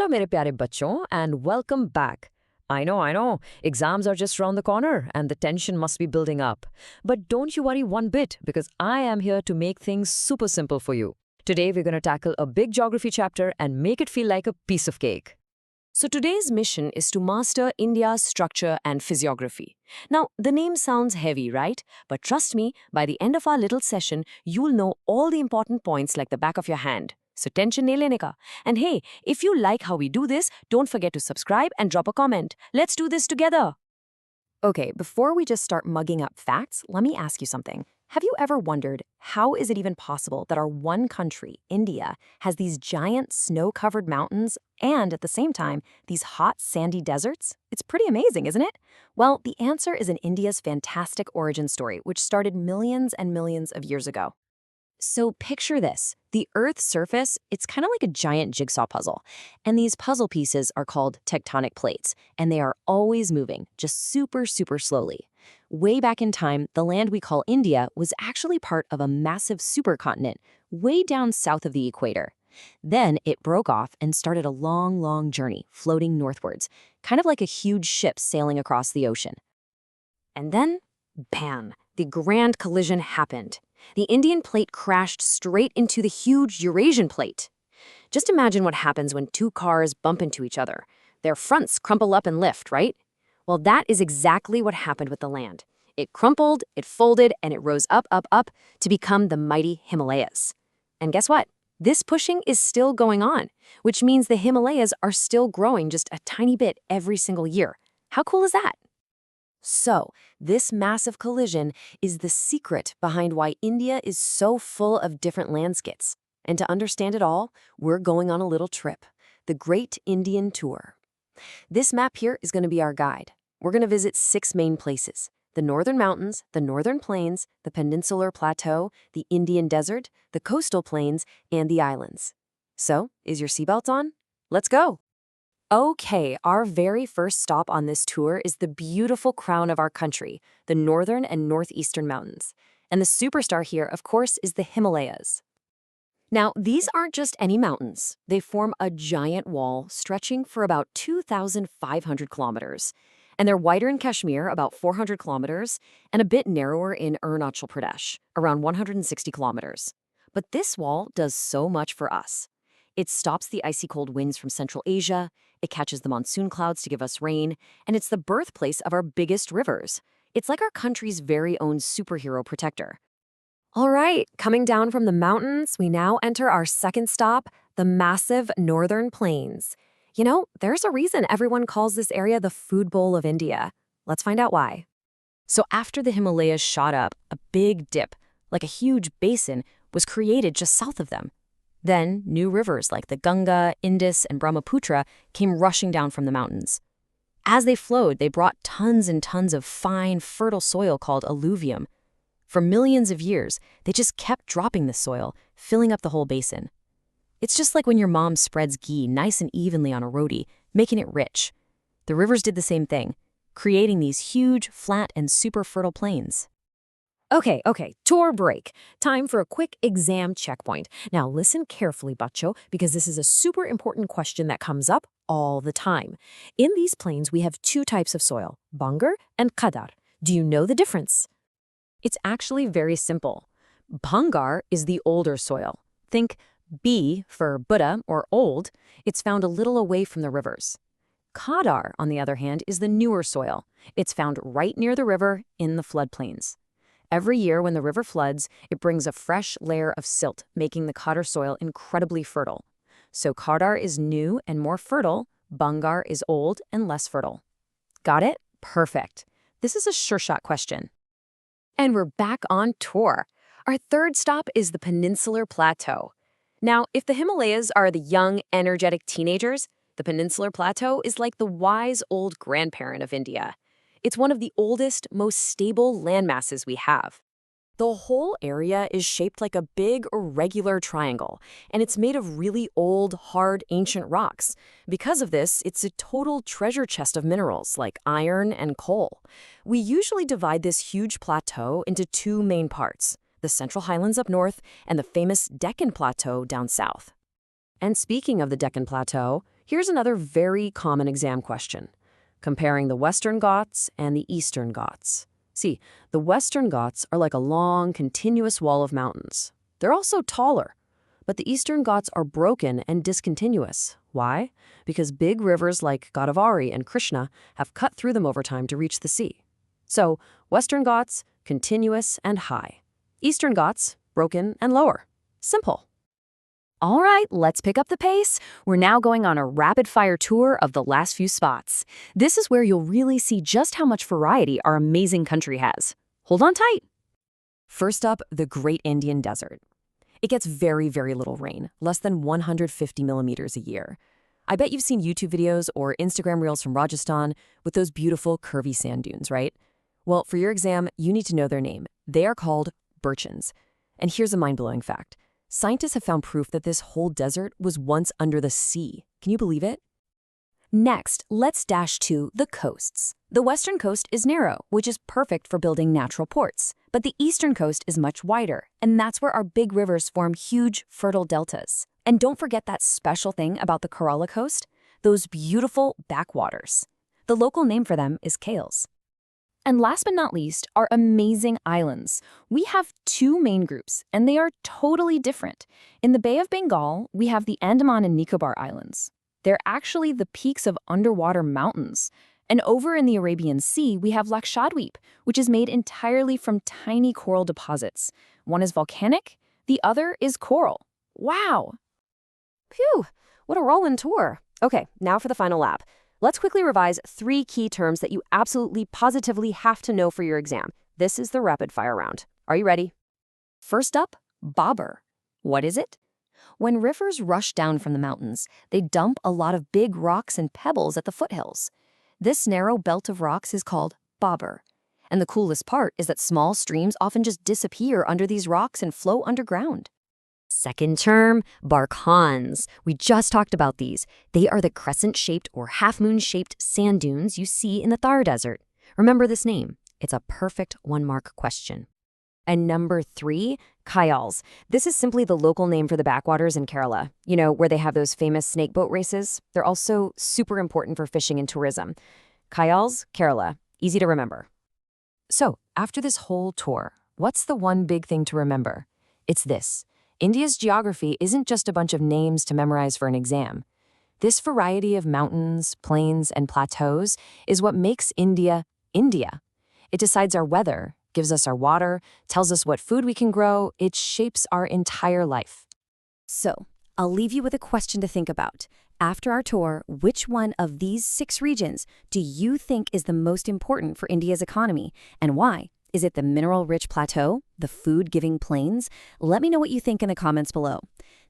Namaskar, mere pyare bachon, and welcome back. I know, exams are just around the corner and the tension must be building up. But don't you worry one bit because I am here to make things super simple for you. Today we're going to tackle a big geography chapter and make it feel like a piece of cake. So today's mission is to master India's structure and physiography. Now, the name sounds heavy, right? But trust me, by the end of our little session, you'll know all the important points like the back of your hand. So tension nahi lene ka. And hey, if you like how we do this, don't forget to subscribe and drop a comment. Let's do this together. Okay, before we just start mugging up facts, let me ask you something. Have you ever wondered how is it even possible that our one country, India, has these giant snow-covered mountains and at the same time, these hot sandy deserts? It's pretty amazing, isn't it? Well, the answer is in India's fantastic origin story, which started millions and millions of years ago. So picture this. The Earth's surface, it's kind of like a giant jigsaw puzzle. And these puzzle pieces are called tectonic plates, and they are always moving, just super slowly. Way back in time, the land we call India was actually part of a massive supercontinent way down south of the equator. Then it broke off and started a long journey, floating northwards, kind of like a huge ship sailing across the ocean. And then, bam, the grand collision happened. The Indian plate crashed straight into the huge Eurasian plate. Just imagine what happens when two cars bump into each other. Their fronts crumple up and lift, right? Well, that is exactly what happened with the land. It crumpled, it folded, and it rose up to become the mighty Himalayas. And guess what? This pushing is still going on, which means the Himalayas are still growing just a tiny bit every single year. How cool is that? So, this massive collision is the secret behind why India is so full of different landscapes. And to understand it all, we're going on a little trip, the Great Indian Tour. This map here is going to be our guide. We're going to visit 6 main places: the Northern Mountains, the Northern Plains, the Peninsular Plateau, the Indian Desert, the Coastal Plains, and the Islands. So, is your seatbelt on? Let's go! Okay, our very first stop on this tour is the beautiful crown of our country, the Northern and Northeastern Mountains. And the superstar here, of course, is the Himalayas. Now, these aren't just any mountains. They form a giant wall stretching for about 2,500 kilometers. And they're wider in Kashmir, about 400 kilometers, and a bit narrower in Arunachal Pradesh, around 160 kilometers. But this wall does so much for us. It stops the icy cold winds from Central Asia, it catches the monsoon clouds to give us rain, and it's the birthplace of our biggest rivers. It's like our country's very own superhero protector. All right, coming down from the mountains, we now enter our second stop, the massive Northern Plains. You know, there's a reason everyone calls this area the food bowl of India. Let's find out why. So after the Himalayas shot up, a big dip, like a huge basin, was created just south of them. Then, new rivers like the Ganga, Indus, and Brahmaputra came rushing down from the mountains. As they flowed, they brought tons and tons of fine, fertile soil called alluvium. For millions of years, they just kept dropping this soil, filling up the whole basin. It's just like when your mom spreads ghee nice and evenly on a roti, making it rich. The rivers did the same thing, creating these huge, flat, and super fertile plains. Okay, tour break. Time for a quick exam checkpoint. Now listen carefully, Bacho, because this is a super important question that comes up all the time. In these plains, we have 2 types of soil, Bhangar and Khadar. Do you know the difference? It's actually very simple. Bhangar is the older soil. Think B for Buddha or old. It's found a little away from the rivers. Khadar, on the other hand, is the newer soil. It's found right near the river in the floodplains. Every year when the river floods, it brings a fresh layer of silt, making the Khadar soil incredibly fertile. So Khadar is new and more fertile, Bhangar is old and less fertile. Got it? Perfect. This is a sure-shot question. And we're back on tour. Our third stop is the Peninsular Plateau. Now, if the Himalayas are the young, energetic teenagers, the Peninsular Plateau is like the wise old grandparent of India. It's one of the oldest, most stable landmasses we have. The whole area is shaped like a big, irregular triangle, and it's made of really old, hard, ancient rocks. Because of this, it's a total treasure chest of minerals like iron and coal. We usually divide this huge plateau into 2 main parts, the Central Highlands up north and the famous Deccan Plateau down south. And speaking of the Deccan Plateau, Here's another very common exam question, comparing the Western Ghats and the Eastern Ghats. See, the Western Ghats are like a long, continuous wall of mountains. They're also taller. But the Eastern Ghats are broken and discontinuous. Why? Because big rivers like Godavari and Krishna have cut through them over time to reach the sea. So, Western Ghats, continuous and high. Eastern Ghats, broken and lower. Simple. All right, let's pick up the pace. We're now going on a rapid-fire tour of the last few spots. This is where you'll really see just how much variety our amazing country has. Hold on tight. First up, the Great Indian Desert. It gets very, very little rain, less than 150 millimeters a year. I bet you've seen YouTube videos or Instagram reels from Rajasthan with those beautiful curvy sand dunes, right? Well, for your exam, you need to know their name. They are called Barchans. And here's a mind-blowing fact. Scientists have found proof that this whole desert was once under the sea. Can you believe it? Next, let's dash to the coasts. The western coast is narrow, which is perfect for building natural ports. But the eastern coast is much wider, and that's where our big rivers form huge, fertile deltas. And don't forget that special thing about the Kerala coast, those beautiful backwaters. The local name for them is Kayals. And last but not least, our amazing islands. We have two main groups, and they are totally different. In the Bay of Bengal, we have the Andaman and Nicobar Islands. They're actually the peaks of underwater mountains. And over in the Arabian Sea, we have Lakshadweep, which is made entirely from tiny coral deposits. One is volcanic, the other is coral. Wow! Phew, what a whirlwind tour. Okay, now for the final lap. Let's quickly revise 3 key terms that you absolutely, positively have to know for your exam. This is the rapid-fire round. Are you ready? First up, Bhabar. What is it? When rivers rush down from the mountains, they dump a lot of big rocks and pebbles at the foothills. This narrow belt of rocks is called Bhabar. And the coolest part is that small streams often just disappear under these rocks and flow underground. Second term, Barkhans. We just talked about these. They are the crescent-shaped or half-moon-shaped sand dunes you see in the Thar Desert. Remember this name. It's a perfect 1-mark question. And number 3, Kayals. This is simply the local name for the backwaters in Kerala. You know, where they have those famous snake boat races. They're also super important for fishing and tourism. Kayals, Kerala. Easy to remember. So, after this whole tour, what's the one big thing to remember? It's this. India's geography isn't just a bunch of names to memorize for an exam. This variety of mountains, plains, and plateaus is what makes India, India. It decides our weather, gives us our water, tells us what food we can grow. It shapes our entire life. So, I'll leave you with a question to think about. After our tour, which one of these 6 regions do you think is the most important for India's economy, and why? Is it the mineral-rich plateau, the food-giving plains? Let me know what you think in the comments below.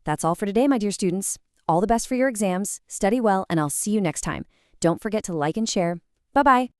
That's all for today, my dear students. All the best for your exams, study well, and I'll see you next time. Don't forget to like and share. Bye-bye.